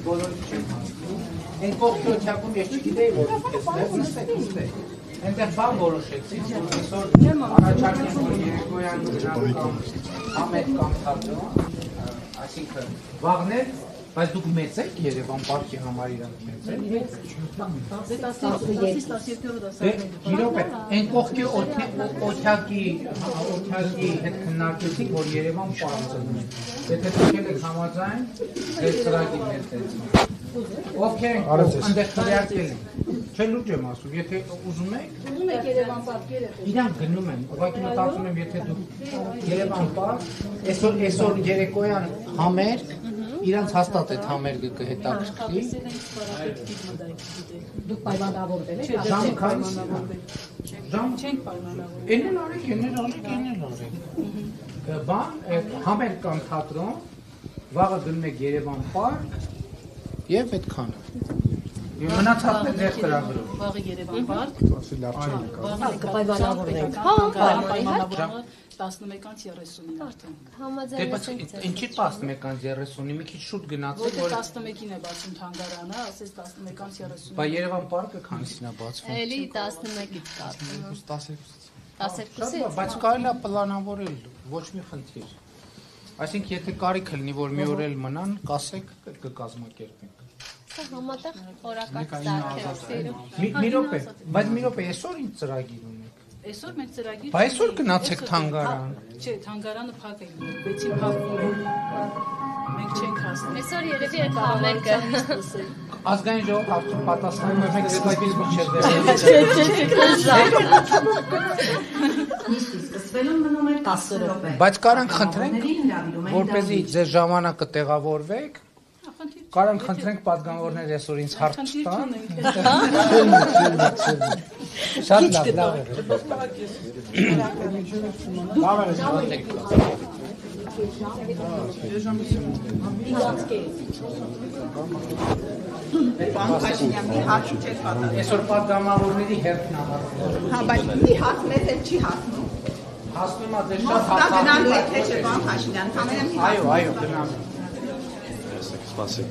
բոլորը չեն հասնում։ Այն կողքի օթյակում ես չգիտեի, որ նստեք։ Այնտեղ բան որոշեցի, որ այսօր առաջարկեմ, որ երեկոյան կամ համետ կամ թատրոն, այսինքն վաղներ, բայց դուք մեծ եք Երևան պարկի համար իրանք մեծ եք։ Իրոք է, այն կողքի օթյակի հետ քննարկեցինք, որ Երևան պարկում է։ Եթե դուք եք համաձայն, ձեր ծրագիրն է ծեցին։ Ովքեր այնտեղ քվեարկել են։ Չէ լուրջ եմ ասում, եթե ուզում եք Երևան պարկերը։ Իրանք գնում են, ուղղակի մտածում եմ, եթե դուք Երևան պարկ, այսօր երեկոյան համերգ, իրանց հաստատ այդ համերգը կհետաքրքրի։ Դուք պայմանավորվել եք։ Ժամը քանիսին է։ Ժամ Չենք պայմանավորվել։ Էնել արեք։ Բան, համերգ կամ թատրոն, վաղը գնում եք Երևան պարկ եւ այդքանը։ Եվ մնացածն է ձեր ծրագրով։ Վաղը Երևան պարկ։ Վաղը կպայմանավորվենք։ 11:30-ին արդեն։ Դե բայց ինչի 11:30-ին, մի քիչ շուտ գնացեք, Որտե 11-ին է բացում թանգարանը, ասես 11:30-ին։ Բա Երևան պարկը քանիսին է բացվում։ Էլի 11-ից կարծում եմ։ 12-ից։ Բայց կարելի է պլանավորել, ոչ մի խնդիր։ Այսինքն եթե կարիք լինի, որ մի օր էլ մնան, կասեք, կկազմակերպենք։ Սա համատեղ օրակարգ սարքերով։ Մի րոպե, բայց մի րոպե, այսօր ինչ ծրագիր ունեք։ Այսօր մենք ծրագիր։ Բայց այսօր գնացեք թանգարան։ Չէ, թանգարանը փակ է, 6-ին փակվում է։ Մենք չենք հասնում։ Այսօր երևի է համերգը։ Ազգային ժողով արդյոք պատասխանում է մեկ ծրագիր միջև Սկսվելուն մնում է 10 րոպե։ Բայց կարանք խնդրենք, որպեսզի ձեր ժամանակը տեղավորվեք, կարանք խնդրենք պատգամավորներ այսօր ինձ հարց չտան։ Շատ լավ է։ Այսօր պատգամավորների հերթն ամառվող։ Հա, բայց մի հատ մեզ էլ չի հասնում։ Հասնում է դե շատ Մոսկվա գնալու է թե չէ, պարոն Փաշինյան, համենայն մի Այո, գնալու։ Спасибо.